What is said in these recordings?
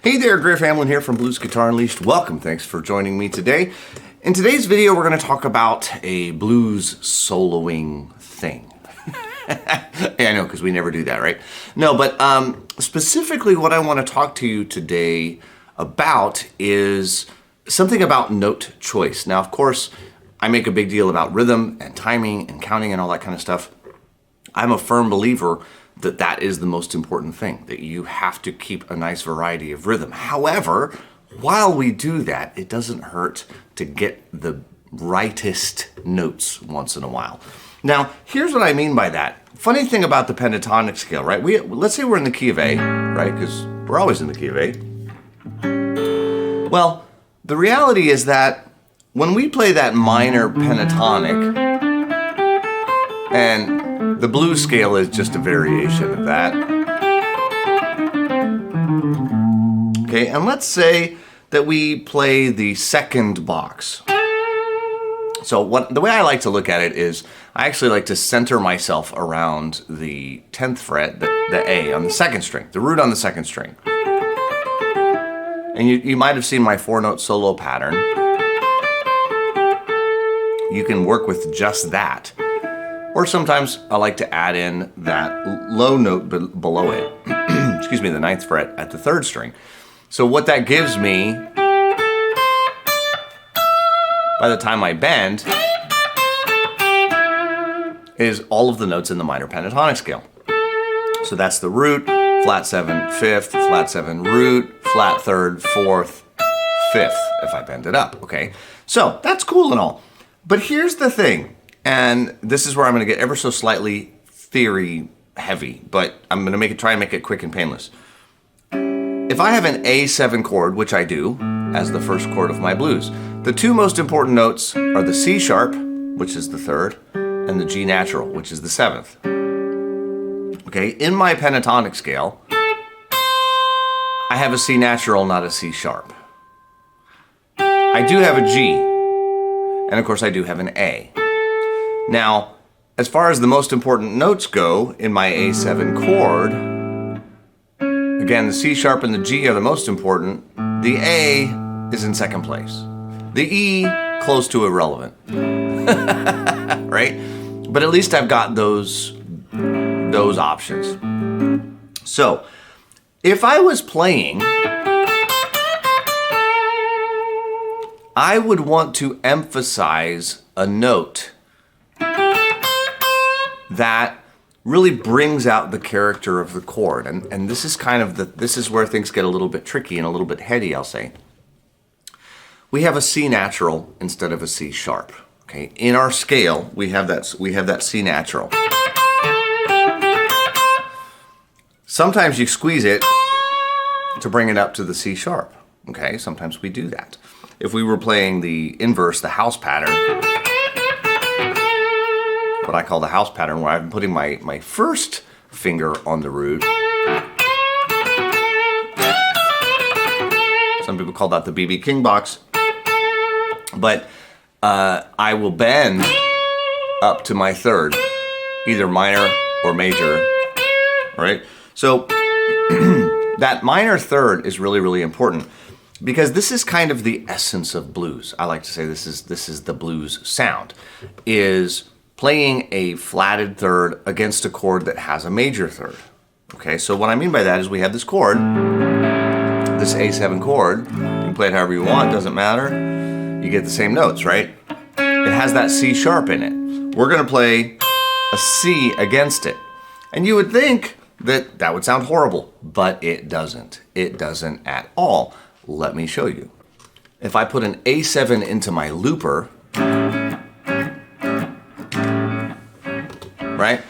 Hey there, Griff Hamlin here from Blues Guitar Unleashed. Welcome, thanks for joining me today. In today's video, we're going to talk about a blues soloing thing. Yeah, I know, because we never do that, right? No, but specifically what I want to talk to you today about is something about note choice. Now, of course, I make a big deal about rhythm and timing and counting and all that kind of stuff. I'm a firm believer that that is the most important thing, that you have to keep a nice variety of rhythm. However, while we do that, it doesn't hurt to get the rightest notes once in a while. Now, here's what I mean by that. Funny thing about the pentatonic scale, right? Let's say we're in the key of A, right? Because we're always in the key of A. Well, the reality is that when we play that minor pentatonic, and the blues scale is just a variation of that. Okay, and let's say that we play the second box. So the way I like to look at it is I actually like to center myself around the 10th fret, the A on the second string, the root on the second string. And you might have seen my 4-note solo pattern. You can work with just that. Or sometimes I like to add in that low note below it, excuse me, the 9th fret at the 3rd string. So what that gives me, by the time I bend, is all of the notes in the minor pentatonic scale. So that's the root, flat 7, 5th, flat 7, root, flat 3rd, 4th, 5th, if I bend it up, okay? So that's cool and all. But here's the thing. And this is where I'm going to get ever so slightly theory heavy, but I'm going to try and make it quick and painless. If I have an A7 chord, which I do, as the first chord of my blues, the two most important notes are the C sharp, which is the 3rd, and the G natural, which is the 7th. Okay, in my pentatonic scale, I have a C natural, not a C sharp. I do have a G, and of course I do have an A. Now, as far as the most important notes go in my A7 chord, again, the C sharp and the G are the most important. The A is in second place. The E, close to irrelevant. Right? But at least I've got those options. So, if I was playing, I would want to emphasize a note that really brings out the character of the chord. And this is kind of this is where things get a little bit tricky and a little bit heady, I'll say. We have a C natural instead of a C sharp. Okay, in our scale, we have that C natural. Sometimes you squeeze it to bring it up to the C sharp. Okay, sometimes we do that. If we were playing the inverse, the house pattern, what I call the house pattern, where I'm putting my first finger on the root. Some people call that the B.B. King box. But I will bend up to my 3rd, either minor or major, right? So that minor 3rd is really, really important because this is kind of the essence of blues. I like to say this is the blues sound, is playing a flatted 3rd against a chord that has a major 3rd. Okay, so what I mean by that is we have this chord, this A7 chord. You can play it however you want, doesn't matter. You get the same notes, right? It has that C sharp in it. We're going to play a C against it. And you would think that that would sound horrible, but it doesn't. It doesn't at all. Let me show you. If I put an A7 into my looper, right?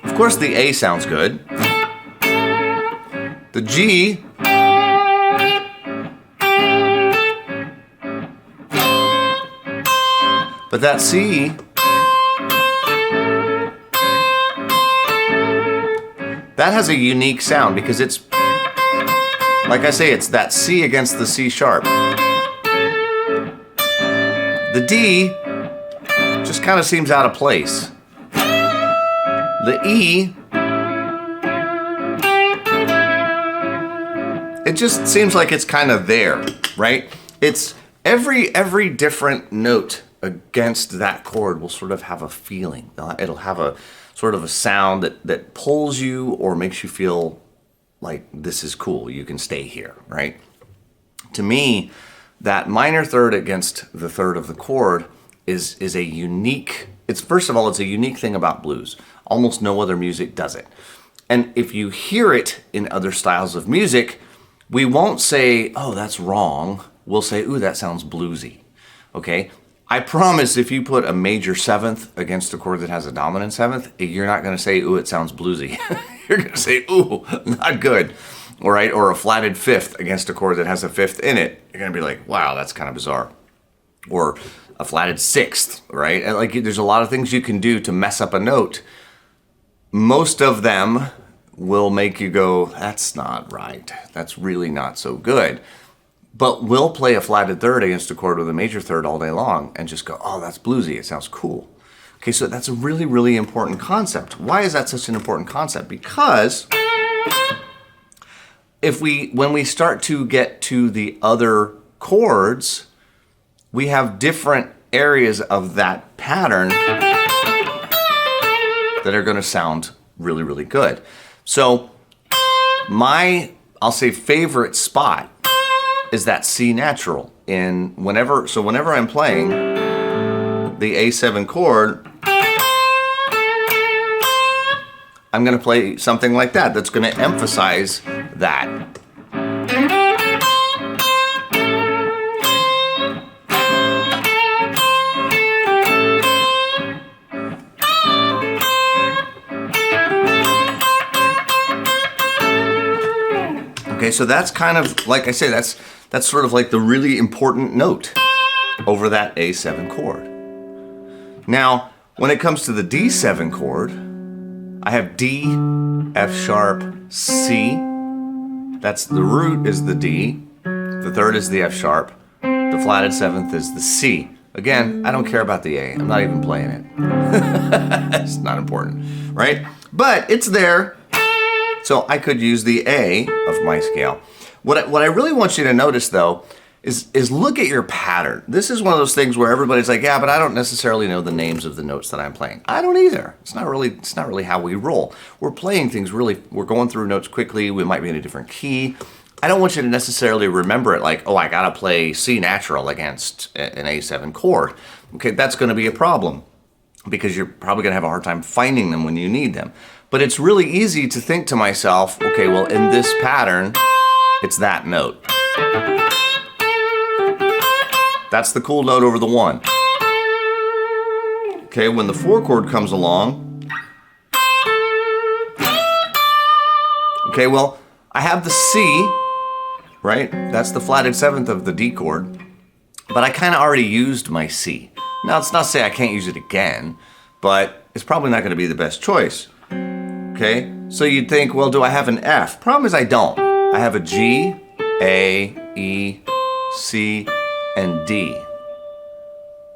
Of course the A sounds good. The G, but that C, that has a unique sound because it's, like I say, it's that C against the C sharp. The D just kind of seems out of place. The E it just seems like it's kind of there, right? It's every different note against that chord will sort of have a feeling. It'll have a sort of a sound that pulls you or makes you feel like this is cool, you can stay here, right? To me, that minor third against the third of the chord is a unique, first of all, it's a unique thing about blues. Almost no other music does it. And if you hear it in other styles of music, we won't say, oh, that's wrong. We'll say, ooh, that sounds bluesy, okay? I promise if you put a major seventh against a chord that has a dominant seventh, you're not gonna say, ooh, it sounds bluesy. You're gonna say, ooh, not good, all right? Or a flatted fifth against a chord that has a fifth in it. You're gonna be like, wow, that's kind of bizarre. Or a flatted sixth, right? And like, there's a lot of things you can do to mess up a note. Most of them will make you go, that's not right. That's really not so good. But we'll play a flatted third against a chord with a major third all day long and just go, oh, that's bluesy, it sounds cool. Okay, so that's a really, really important concept. Why is that such an important concept? Because when we start to get to the other chords, we have different areas of that pattern that are gonna sound really, really good. So I'll say favorite spot is that C natural. Whenever I'm playing the A7 chord, I'm gonna play something like that that's gonna emphasize that. Okay, so that's kind of, like I say, that's sort of like the really important note over that A7 chord. Now, when it comes to the D7 chord, I have D, F sharp, C. That's the root is the D, the third is the F sharp, the flatted seventh is the C. Again, I don't care about the A, I'm not even playing it. It's not important, right? But it's there. So I could use the A of my scale. What I really want you to notice though is look at your pattern. This is one of those things where everybody's like, yeah, but I don't necessarily know the names of the notes that I'm playing. I don't either. It's not really how we roll. We're playing things we're going through notes quickly. We might be in a different key. I don't want you to necessarily remember it like, oh, I gotta play C natural against an A7 chord. Okay, that's gonna be a problem because you're probably gonna have a hard time finding them when you need them. But it's really easy to think to myself, okay, well, in this pattern, it's that note. That's the cool note over the 1. Okay, when the 4 chord comes along, okay, well, I have the C, right? That's the flatted 7th of the D chord, but I kind of already used my C. Now, it's not to say I can't use it again, but it's probably not going to be the best choice. Okay, so you'd think, well, do I have an F? Problem is I don't. I have a G, A, E, C, and D.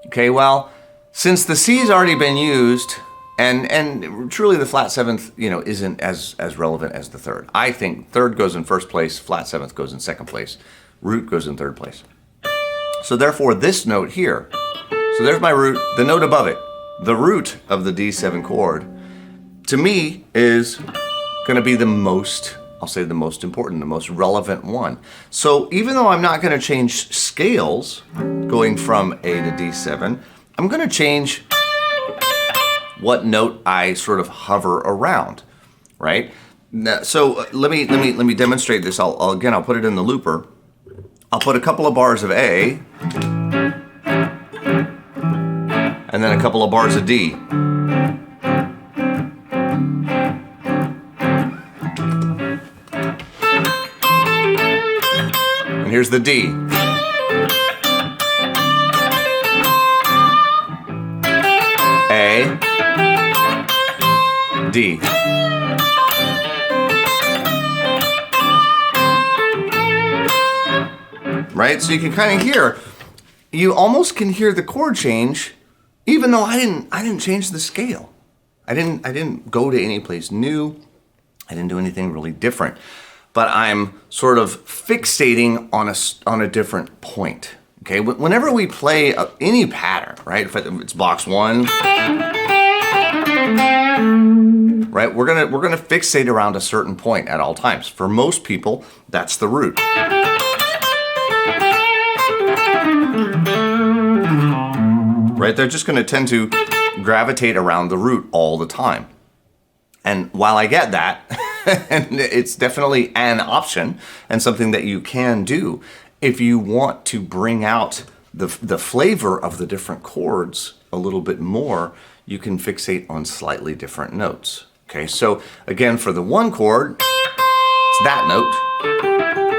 Okay, well, since the C's already been used, and truly the flat 7th, isn't as relevant as the third. I think third goes in first place, flat 7th goes in second place, root goes in third place. So therefore, this note here, so there's my root, the note above it, the root of the D7 chord, to me, is gonna be the most, I'll say the most important, the most relevant one. So even though I'm not gonna change scales going from A to D7, I'm gonna change what note I sort of hover around, right? Now, so let me demonstrate this. I'll put it in the looper. I'll put a couple of bars of A, and then a couple of bars of D. Here's the D. A, D. Right? So you can kind of hear, you almost can hear the chord change, even though I didn't change the scale. I didn't go to any place new. I didn't do anything really different. but I'm sort of fixating on a different point. Okay, whenever we play any pattern, right? If it's box 1, right? We're gonna fixate around a certain point at all times. For most people, that's the root. Right? They're just gonna tend to gravitate around the root all the time. And while I get that, and it's definitely an option and something that you can do, if you want to bring out the flavor of the different chords a little bit more, you can fixate on slightly different notes. Okay, so again, for the 1 chord, it's that note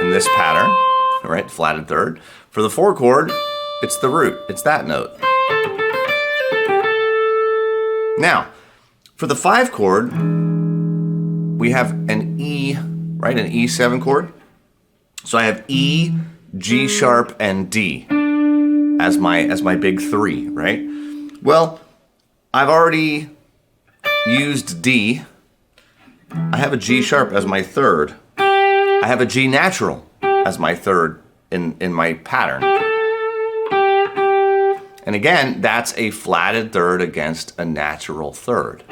in this pattern, right, flatted third. For the 4 chord, it's the root, it's that note. Now, for the 5 chord, we have an E, right, an E7 chord. So I have E, G sharp, and D as my big 3, right? Well, I've already used D. I have a G sharp as my 3rd. I have a G natural as my 3rd in my pattern. And again, that's a flatted 3rd against a natural 3rd.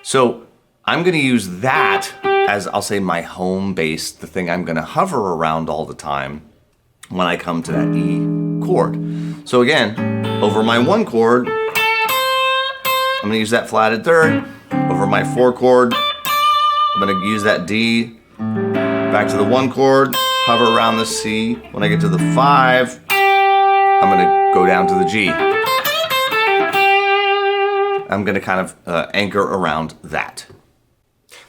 So I'm going to use that as, I'll say, my home base, the thing I'm going to hover around all the time when I come to that E chord. So again, over my 1 chord, I'm going to use that flatted 3rd. Over my 4 chord, I'm going to use that D. Back to the 1 chord, hover around the C. When I get to the 5, I'm going to go down to the G. I'm going to kind of anchor around that.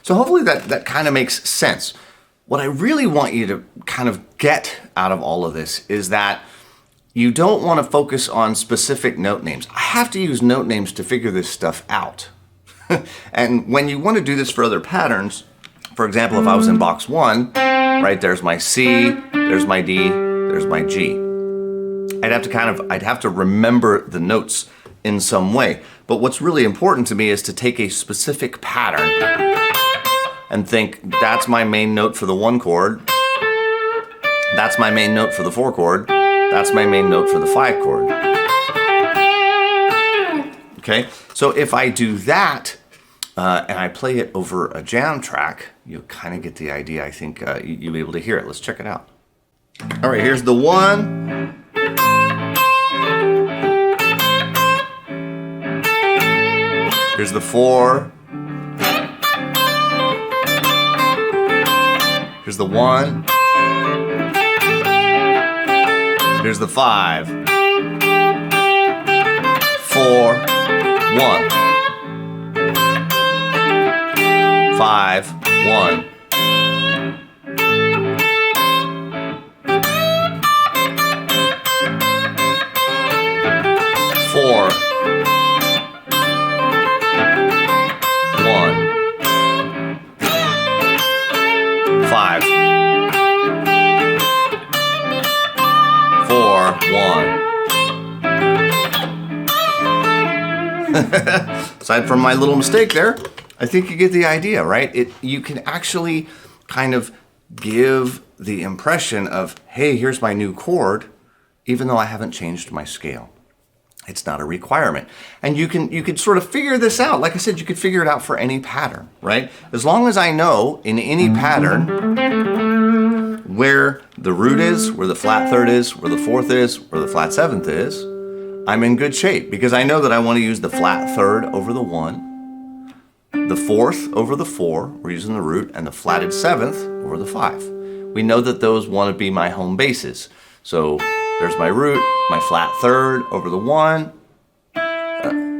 So hopefully that kind of makes sense. What I really want you to kind of get out of all of this is that you don't want to focus on specific note names. I have to use note names to figure this stuff out. And when you want to do this for other patterns, for example, if I was in box 1, right, there's my C, there's my D, there's my G. I'd have to remember the notes in some way. But what's really important to me is to take a specific pattern and think, that's my main note for the 1 chord, that's my main note for the 4 chord, that's my main note for the 5 chord. Okay, so if I do that and I play it over a jam track, you'll kind of get the idea. I think you'll be able to hear it. Let's check it out. All right, here's the 1. Here's the 4. Here's the 1. Here's the 5. 4, 1. 5, 1. Four. 5, 4, 1. Aside from my little mistake there, I think you get the idea, right? You can actually kind of give the impression of, hey, here's my new chord, even though I haven't changed my scale. It's not a requirement. And you can sort of figure this out. Like I said, you could figure it out for any pattern, right? As long as I know in any pattern where the root is, where the flat 3rd is, where the 4th is, where the flat 7th is, I'm in good shape because I know that I want to use the flat 3rd over the 1, the 4th over the 4, we're using the root, and the flatted 7th over the 5. We know that those want to be my home bases. So there's my root, my flat 3rd over the 1.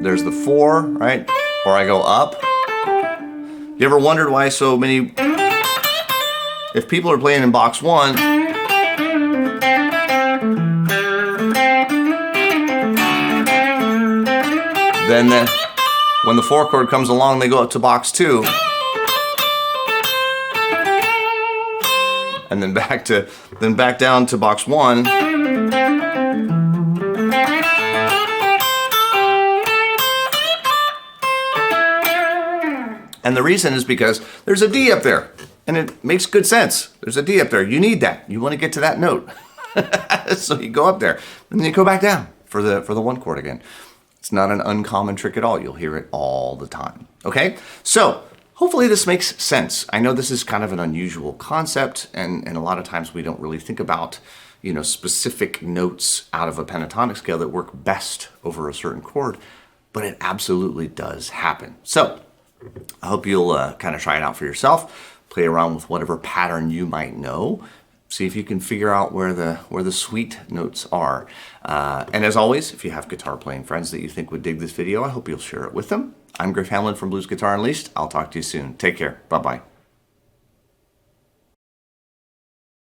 There's the 4, right? Or I go up. You ever wondered why so many, if people are playing in box 1, then when the 4 chord comes along, they go up to box 2. And then back down to box 1. And the reason is because there's a D up there, and it makes good sense. There's a D up there. You need that. You want to get to that note. So you go up there, and then you go back down for the one chord again. It's not an uncommon trick at all. You'll hear it all the time. Okay? So hopefully this makes sense. I know this is kind of an unusual concept, and a lot of times we don't really think about, specific notes out of a pentatonic scale that work best over a certain chord, but it absolutely does happen. So I hope you'll kind of try it out for yourself, play around with whatever pattern you might know, see if you can figure out where the sweet notes are. And as always, if you have guitar playing friends that you think would dig this video, I hope you'll share it with them. I'm Griff Hamlin from Blues Guitar Unleashed. I'll talk to you soon. Take care. Bye-bye.